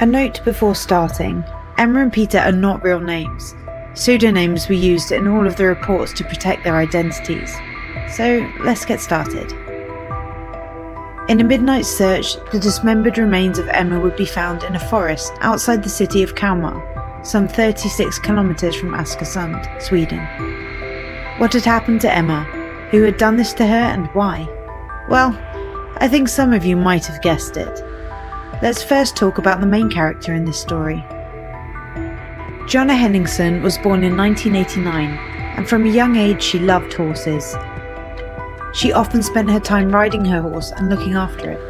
A note before starting: Emma and Peter are not real names. Pseudonyms were used in all of the reports to protect their identities. So let's get started. In a midnight search, the dismembered remains of Emma would be found in a forest outside the city of Kalmar, some 36 kilometers from Askersund, Sweden. What had happened to Emma? Who had done this to her and why? Well, I think some of you might have guessed it. Let's first talk about the main character in this story. Jonna Henningsson was born in 1989, and from a young age she loved horses. She often spent her time riding her horse and looking after it.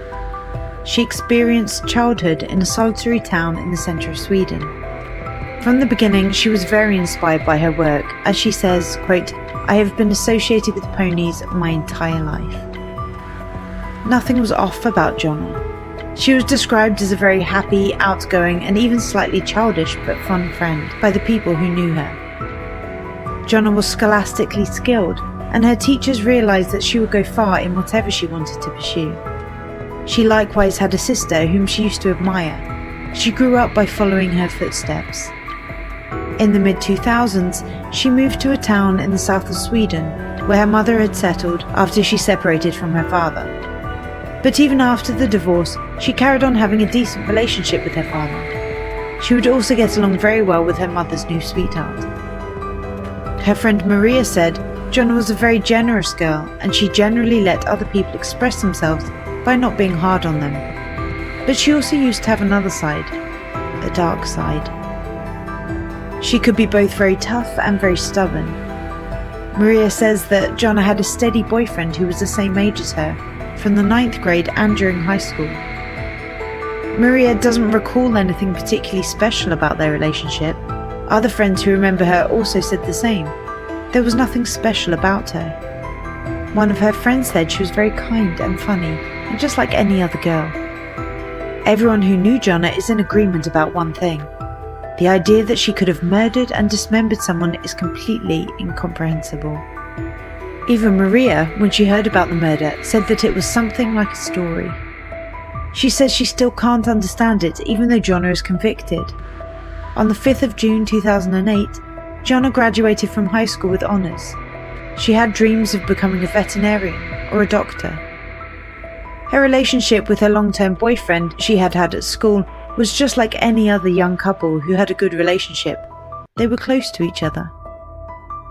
She experienced childhood in a solitary town in the centre of Sweden. From the beginning, she was very inspired by her work, as she says, quote, "I have been associated with ponies my entire life." Nothing was off about Jonna. She was described as a very happy, outgoing, and even slightly childish but fun friend by the people who knew her. Jonna was scholastically skilled, and her teachers realised that she would go far in whatever she wanted to pursue. She likewise had a sister whom she used to admire. She grew up by following her footsteps. In the mid-2000s, she moved to a town in the south of Sweden, where her mother had settled after she separated from her father. But even after the divorce, she carried on having a decent relationship with her father. She would also get along very well with her mother's new sweetheart. Her friend Maria said Jonna was a very generous girl, and she generally let other people express themselves by not being hard on them. But she also used to have another side, a dark side. She could be both very tough and very stubborn. Maria says that Jonna had a steady boyfriend who was the same age as her, from the 9th grade and during high school. Maria doesn't recall anything particularly special about their relationship. Other friends who remember her also said the same. There was nothing special about her. One of her friends said she was very kind and funny, and just like any other girl. Everyone who knew Jonna is in agreement about one thing. The idea that she could have murdered and dismembered someone is completely incomprehensible. Even Maria, when she heard about the murder, said that it was something like a story. She says she still can't understand it even though Jonna is convicted. On the 5th of June 2008, Jonna graduated from high school with honours. She had dreams of becoming a veterinarian or a doctor. Her relationship with her long-term boyfriend she had had at school was just like any other young couple who had a good relationship. They were close to each other.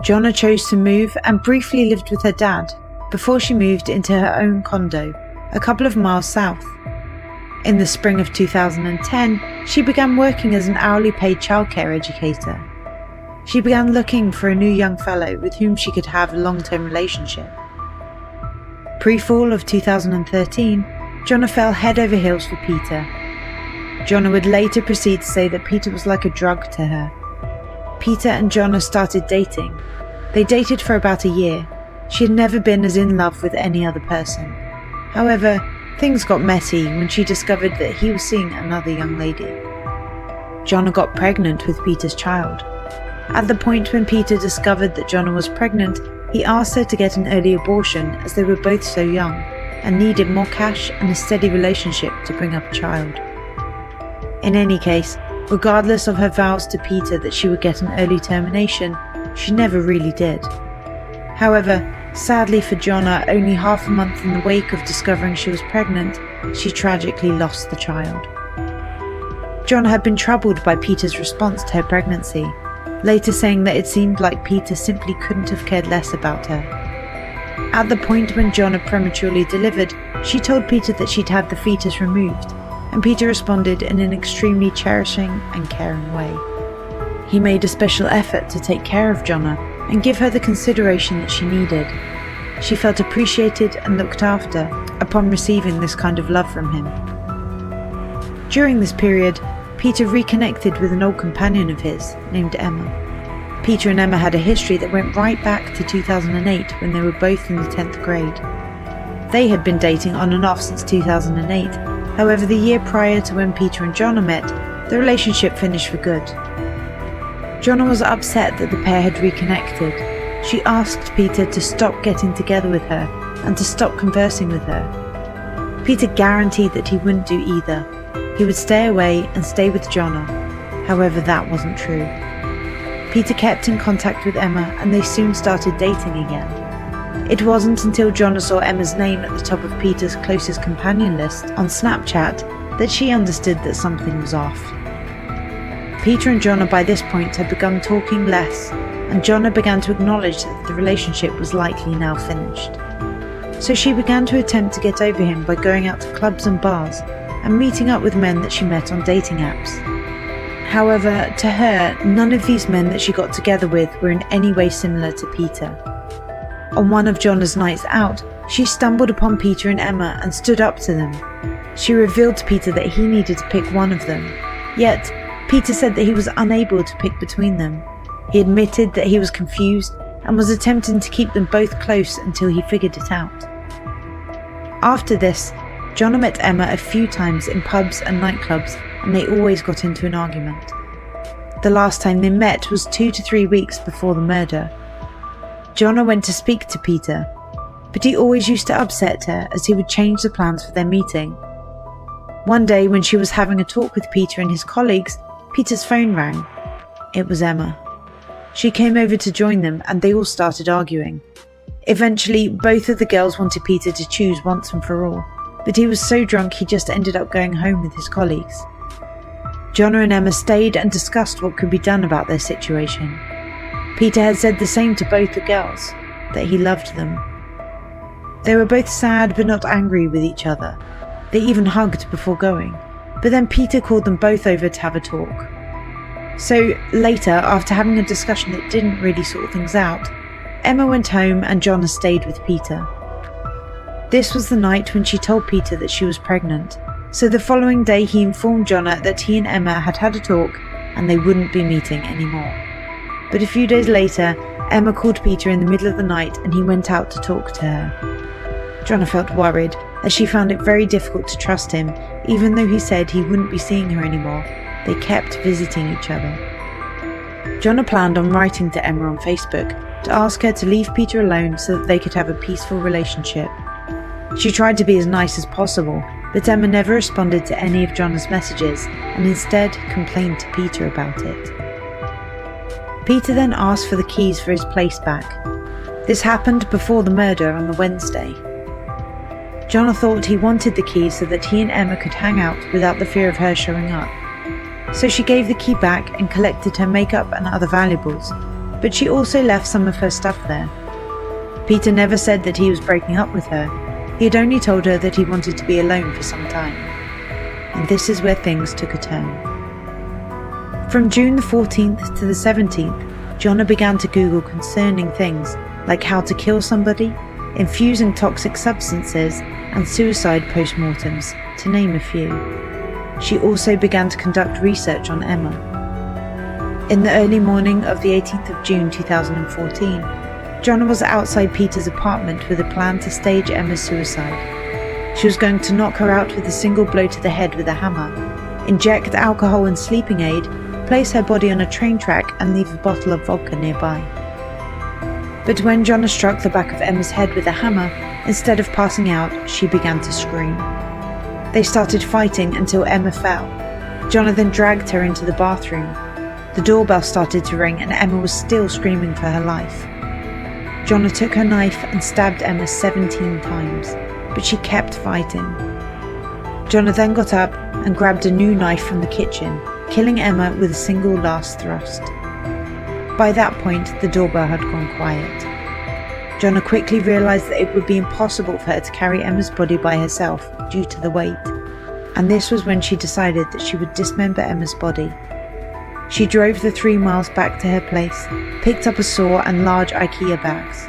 Jonna chose to move and briefly lived with her dad before she moved into her own condo a couple of miles south. In the spring of 2010, she began working as an hourly paid childcare educator. She began looking for a new young fellow with whom she could have a long-term relationship. Pre-fall of 2013, Jonna fell head over heels for Peter. Jonna would later proceed to say that Peter was like a drug to her. Peter and Jonna started dating. They dated for about a year. She had never been as in love with any other person. However, things got messy when she discovered that he was seeing another young lady. Jonna got pregnant with Peter's child. At the point when Peter discovered that Jonna was pregnant, he asked her to get an early abortion as they were both so young and needed more cash and a steady relationship to bring up a child. In any case, regardless of her vows to Peter that she would get an early termination, she never really did. However, sadly for Jonna, only half a month in the wake of discovering she was pregnant, she tragically lost the child. Jonna had been troubled by Peter's response to her pregnancy, later saying that it seemed like Peter simply couldn't have cared less about her. At the point when Jonna prematurely delivered, she told Peter that she'd had the fetus removed, and Peter responded in an extremely cherishing and caring way. He made a special effort to take care of Jonna and give her the consideration that she needed. She felt appreciated and looked after upon receiving this kind of love from him. During this period, Peter reconnected with an old companion of his named Emma. Peter and Emma had a history that went right back to 2008 when they were both in the 10th grade. They had been dating on and off since 2008, however the year prior to when Peter and Jonna met, the relationship finished for good. Jonna was upset that the pair had reconnected. She asked Peter to stop getting together with her and to stop conversing with her. Peter guaranteed that he wouldn't do either. he would stay away and stay with Jonna. However, that wasn't true. Peter kept in contact with Emma and they soon started dating again. It wasn't until Jonna saw Emma's name at the top of Peter's closest companion list on Snapchat that she understood that something was off. Peter and Jonna by this point had begun talking less, and Jonna began to acknowledge that the relationship was likely now finished. So she began to attempt to get over him by going out to clubs and bars and meeting up with men that she met on dating apps. However, to her, none of these men that she got together with were in any way similar to Peter. On one of Jonna's nights out, she stumbled upon Peter and Emma and stood up to them. She revealed to Peter that he needed to pick one of them, yet Peter said that he was unable to pick between them. He admitted that he was confused and was attempting to keep them both close until he figured it out. After this, Jonna met Emma a few times in pubs and nightclubs, and they always got into an argument. The last time they met was 2 to 3 weeks before the murder. Jonna went to speak to Peter, but he always used to upset her as he would change the plans for their meeting. One day when she was having a talk with Peter and his colleagues, Peter's phone rang. It was Emma. She came over to join them and they all started arguing. Eventually, both of the girls wanted Peter to choose once and for all, but he was so drunk he just ended up going home with his colleagues. Jonna and Emma stayed and discussed what could be done about their situation. Peter had said the same to both the girls, that he loved them. They were both sad but not angry with each other. They even hugged before going, but then Peter called them both over to have a talk. So later, after having a discussion that didn't really sort things out, Emma went home and Jonna stayed with Peter. This was the night when she told Peter that she was pregnant, so the following day he informed Jonna that he and Emma had had a talk and they wouldn't be meeting anymore. But a few days later, Emma called Peter in the middle of the night and he went out to talk to her. Jonna felt worried, as she found it very difficult to trust him, even though he said he wouldn't be seeing her anymore. They kept visiting each other. Jonna planned on writing to Emma on Facebook to ask her to leave Peter alone so that they could have a peaceful relationship. She tried to be as nice as possible, but Emma never responded to any of Jonna's messages and instead complained to Peter about it. Peter then asked for the keys for his place back. This happened before the murder on the Wednesday. Jonna thought he wanted the keys so that he and Emma could hang out without the fear of her showing up. So she gave the key back and collected her makeup and other valuables, but she also left some of her stuff there. Peter never said that he was breaking up with her. He had only told her that he wanted to be alone for some time. And this is where things took a turn. From June the 14th to the 17th, Jonna began to Google concerning things like how to kill somebody, infusing toxic substances, and suicide postmortems, to name a few. She also began to conduct research on Emma. In the early morning of the 18th of June 2014, Jonna was outside Peter's apartment with a plan to stage Emma's suicide. She was going to knock her out with a single blow to the head with a hammer, inject alcohol and sleeping aid, place her body on a train track and leave a bottle of vodka nearby. But when Jonna struck the back of Emma's head with a hammer, instead of passing out, she began to scream. They started fighting until Emma fell. Jonna then dragged her into the bathroom. The doorbell started to ring and Emma was still screaming for her life. Jonna took her knife and stabbed Emma 17 times, but she kept fighting. Jonna then got up and grabbed a new knife from the kitchen, killing Emma with a single last thrust. By that point, the doorbell had gone quiet. Jonna quickly realised that it would be impossible for her to carry Emma's body by herself due to the weight, and this was when she decided that she would dismember Emma's body. She drove the 3 miles back to her place, picked up a saw and large IKEA bags.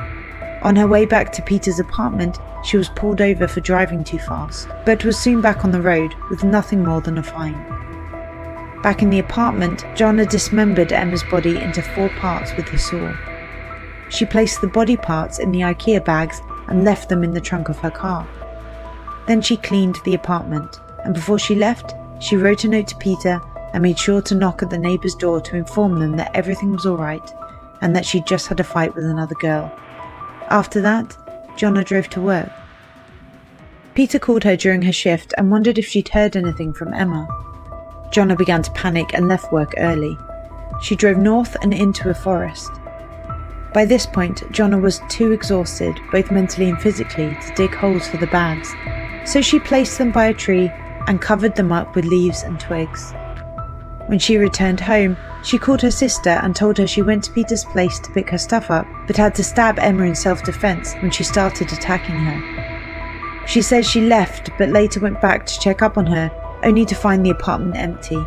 On her way back to Peter's apartment, she was pulled over for driving too fast, but was soon back on the road with nothing more than a fine. Back in the apartment, Jonna dismembered Emma's body into 4 parts with the saw. She placed the body parts in the IKEA bags and left them in the trunk of her car. Then she cleaned the apartment, and before she left, she wrote a note to Peter and made sure to knock at the neighbour's door to inform them that everything was alright and that she'd just had a fight with another girl. After that, Jonna drove to work. Peter called her during her shift and wondered if she'd heard anything from Emma. Jonna began to panic and left work early. She drove north and into a forest. By this point, Jonna was too exhausted, both mentally and physically, to dig holes for the bags, so she placed them by a tree and covered them up with leaves and twigs. When she returned home, she called her sister and told her she went to Peter's place to pick her stuff up, but had to stab Emma in self-defense when she started attacking her. She says she left, but later went back to check up on her, only to find the apartment empty.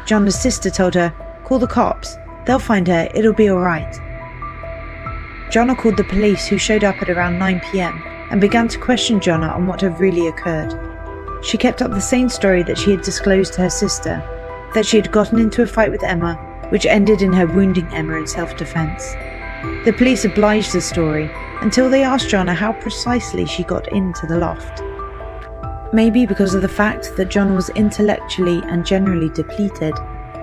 Jonna's sister told her, "Call the cops. They'll find her. It'll be alright." Jonna called the police, who showed up at around 9 p.m. and began to question Jonna on what had really occurred. She kept up the same story that she had disclosed to her sister, that she had gotten into a fight with Emma, which ended in her wounding Emma in self-defense. The police obliged the story until they asked Jonna how precisely she got into the loft. Maybe because of the fact that Jonna was intellectually and generally depleted,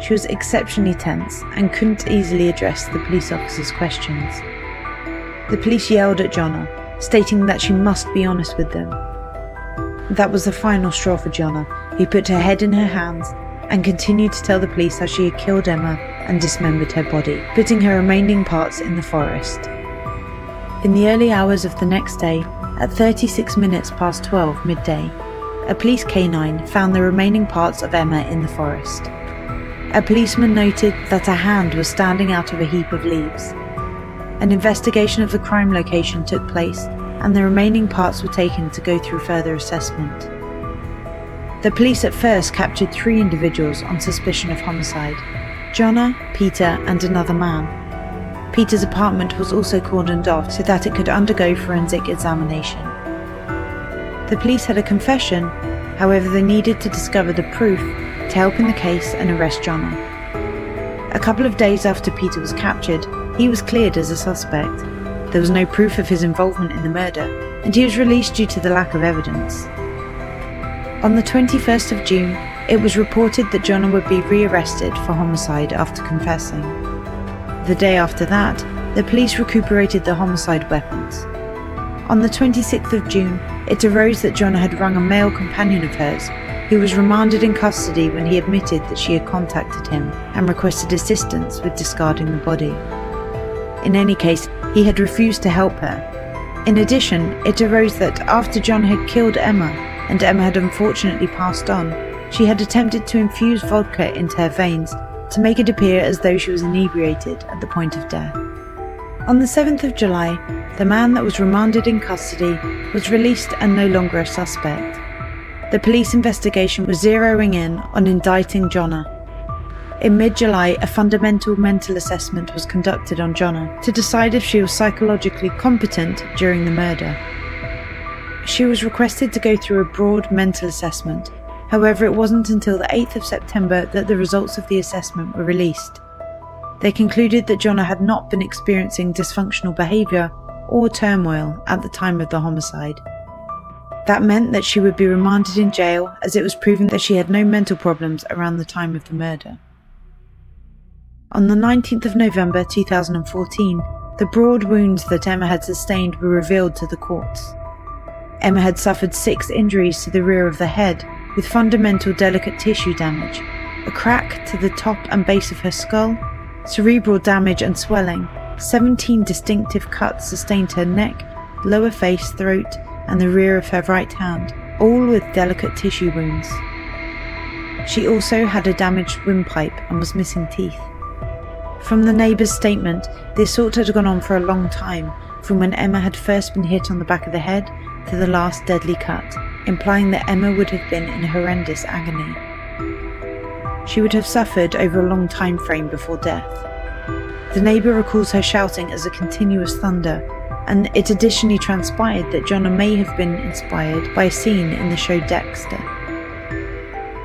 she was exceptionally tense and couldn't easily address the police officers' questions. The police yelled at Jonna, stating that she must be honest with them. That was the final straw for Jonna, who put her head in her hands and continued to tell the police how she had killed Emma and dismembered her body, putting her remaining parts in the forest. In the early hours of the next day, at 36 minutes past 12 midday, a police canine found the remaining parts of Emma in the forest. A policeman noted that a hand was standing out of a heap of leaves. An investigation of the crime location took place, and the remaining parts were taken to go through further assessment. The police at first captured 3 individuals on suspicion of homicide: Jonna, Peter, and another man. Peter's apartment was also cordoned off so that it could undergo forensic examination. The police had a confession, however they needed to discover the proof to help in the case and arrest Jonna. A couple of days after Peter was captured, he was cleared as a suspect. There was no proof of his involvement in the murder, and he was released due to the lack of evidence. On the 21st of June, it was reported that Jonna would be rearrested for homicide after confessing. The day after that, the police recuperated the homicide weapons. On the 26th of June, it arose that Jonna had rung a male companion of hers, who was remanded in custody when he admitted that she had contacted him and requested assistance with discarding the body. In any case, he had refused to help her. In addition, it arose that after Jonna had killed Emma, and Emma had unfortunately passed on, she had attempted to infuse vodka into her veins to make it appear as though she was inebriated at the point of death. On the 7th of July, the man that was remanded in custody was released and no longer a suspect. The police investigation was zeroing in on indicting Jonna. In mid-July, a fundamental mental assessment was conducted on Jonna to decide if she was psychologically competent during the murder. She was requested to go through a broad mental assessment. However, it wasn't until the 8th of September that the results of the assessment were released. They concluded that Jonna had not been experiencing dysfunctional behaviour or turmoil at the time of the homicide. That meant that she would be remanded in jail, as it was proven that she had no mental problems around the time of the murder. On the 19th of November 2014, the broad wounds that Emma had sustained were revealed to the courts. Emma had suffered 6 injuries to the rear of the head, with fundamental delicate tissue damage, a crack to the top and base of her skull, cerebral damage and swelling. 17 distinctive cuts sustained her neck, lower face, throat, and the rear of her right hand, all with delicate tissue wounds. She also had a damaged windpipe and was missing teeth. From the neighbour's statement, the assault had gone on for a long time, from when Emma had first been hit on the back of the head to the last deadly cut, implying that Emma would have been in horrendous agony. She would have suffered over a long time frame before death. The neighbour recalls her shouting as a continuous thunder, and it additionally transpired that Jonna may have been inspired by a scene in the show Dexter.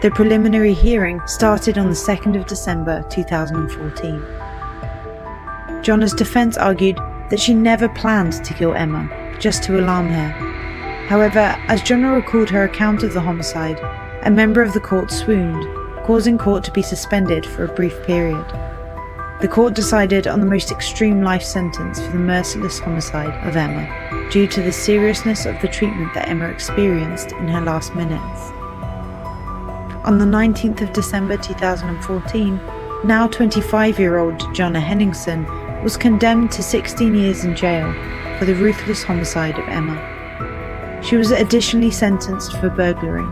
The preliminary hearing started on the 2nd of December 2014. Jonna's defence argued that she never planned to kill Emma, just to alarm her. However, as Jonna recalled her account of the homicide, a member of the court swooned, causing court to be suspended for a brief period. the court decided on the most extreme life sentence for the merciless homicide of Emma, due to the seriousness of the treatment that Emma experienced in her last minutes. On the 19th of December 2014, now 25-year-old Jonna Henningsen was condemned to 16 years in jail for the ruthless homicide of Emma. She was additionally sentenced for burglary.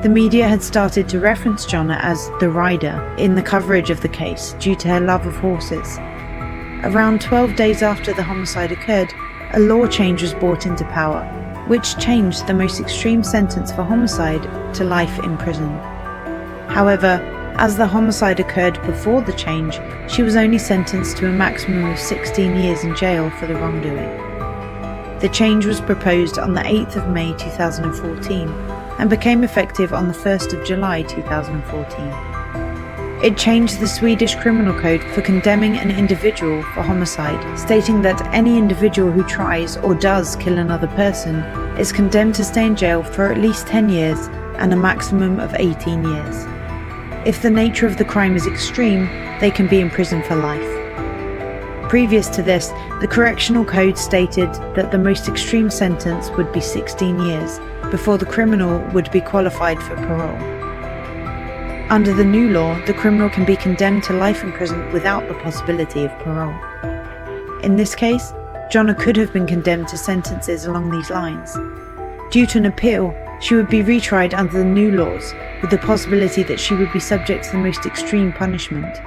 The media had started to reference Jonna as the Rider in the coverage of the case due to her love of horses. Around 12 days after the homicide occurred, a law change was brought into power, which changed the most extreme sentence for homicide to life in prison. However, as the homicide occurred before the change, she was only sentenced to a maximum of 16 years in jail for the wrongdoing. The change was proposed on the 8th of May 2014 and became effective on the 1st of July 2014. It changed the Swedish criminal code for condemning an individual for homicide, stating that any individual who tries or does kill another person is condemned to stay in jail for at least 10 years and a maximum of 18 years. If the nature of the crime is extreme, they can be in prison for life. Previous to this, the correctional code stated that the most extreme sentence would be 16 years, before the criminal would be qualified for parole. Under the new law, the criminal can be condemned to life in prison without the possibility of parole. In this case, Jonna could have been condemned to sentences along these lines. Due to an appeal, she would be retried under the new laws, with the possibility that she would be subject to the most extreme punishment.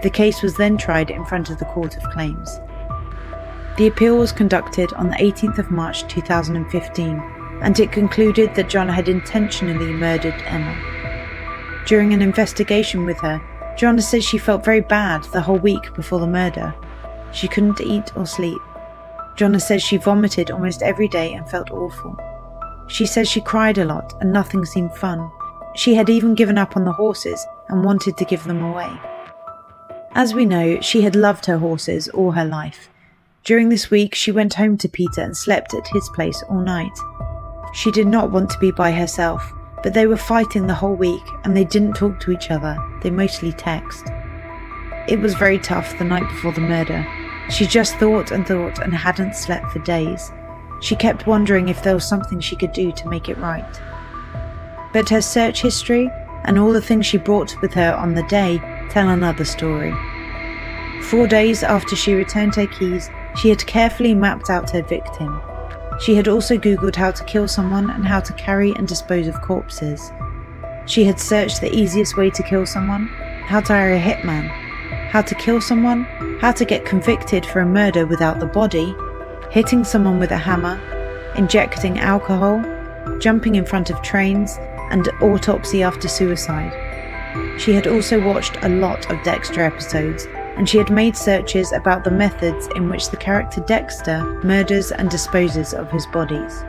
The case was then tried in front of the Court of Claims. The appeal was conducted on the 18th of March 2015, and it concluded that Jonna had intentionally murdered Emma. During an investigation with her, Jonna says she felt very bad the whole week before the murder. She couldn't eat or sleep. Jonna says she vomited almost every day and felt awful. She says she cried a lot and nothing seemed fun. She had even given up on the horses and wanted to give them away. As we know, she had loved her horses all her life. During this week, she went home to Peter and slept at his place all night. She did not want to be by herself, but they were fighting the whole week and they didn't talk to each other, they mostly text. It was very tough the night before the murder. She just thought and hadn't slept for days. She kept wondering if there was something she could do to make it right. But her search history and all the things she brought with her on the day tell another story. 4 days after she returned her keys, she had carefully mapped out her victim. She had also Googled how to kill someone and how to carry and dispose of corpses. She had searched the easiest way to kill someone, how to hire a hitman, how to kill someone, how to get convicted for a murder without the body, hitting someone with a hammer, injecting alcohol, jumping in front of trains, and autopsy after suicide. She had also watched a lot of Dexter episodes, and she had made searches about the methods in which the character Dexter murders and disposes of his bodies.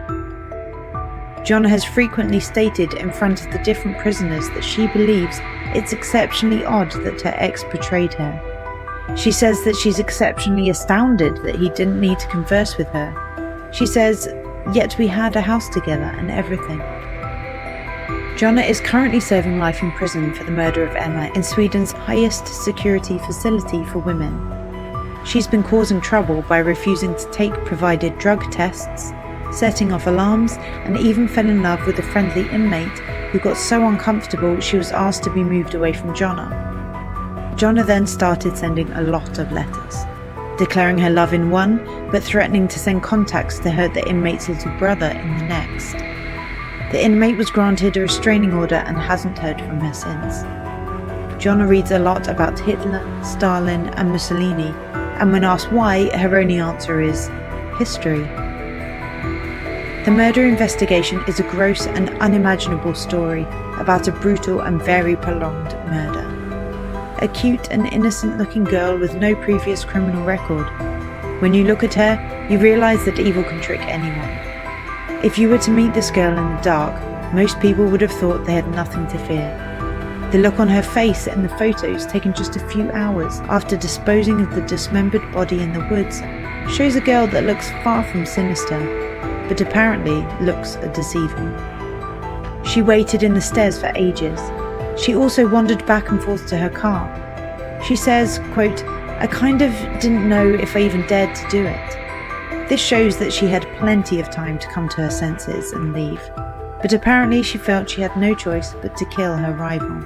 Jonna has frequently stated in front of the different prisoners that she believes it's exceptionally odd that her ex betrayed her. She says that she's exceptionally astounded that he didn't need to converse with her. She says, "Yet we had a house together and everything." Jonna is currently serving life in prison for the murder of Emma in Sweden's highest security facility for women. She's been causing trouble by refusing to take provided drug tests, setting off alarms, and even fell in love with a friendly inmate who got so uncomfortable she was asked to be moved away from Jonna. Jonna then started sending a lot of letters, declaring her love in one, but threatening to send contacts to hurt the inmate's little brother in the next. The inmate was granted a restraining order and hasn't heard from her since. Jonna reads a lot about Hitler, Stalin, and Mussolini, and when asked why, her only answer is history. The murder investigation is a gross and unimaginable story about a brutal and very prolonged murder. A cute and innocent-looking girl with no previous criminal record. When you look at her, you realise that evil can trick anyone. If you were to meet this girl in the dark, most people would have thought they had nothing to fear. The look on her face in the photos taken just a few hours after disposing of the dismembered body in the woods shows a girl that looks far from sinister, but apparently looks deceiving. She waited in the stairs for ages. She also wandered back and forth to her car. She says, quote, "I kind of didn't know if I even dared to do it." This shows that she had plenty of time to come to her senses and leave, but apparently she felt she had no choice but to kill her rival.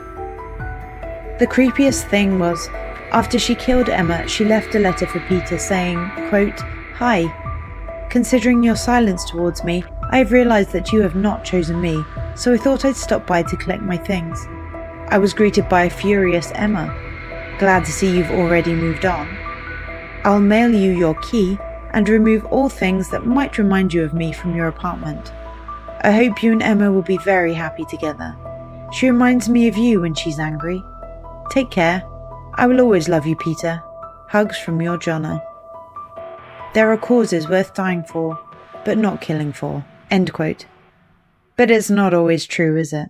The creepiest thing was, after she killed Emma, she left a letter for Peter saying, quote, "Hi. Considering your silence towards me, I have realised that you have not chosen me, so I thought I'd stop by to collect my things. I was greeted by a furious Emma. Glad to see you've already moved on. I'll mail you your key and remove all things that might remind you of me from your apartment. I hope you and Emma will be very happy together. She reminds me of you when she's angry. Take care. I will always love you, Peter. Hugs from your Jonna." There are causes worth dying for, but not killing for. End quote. But it's not always true, is it?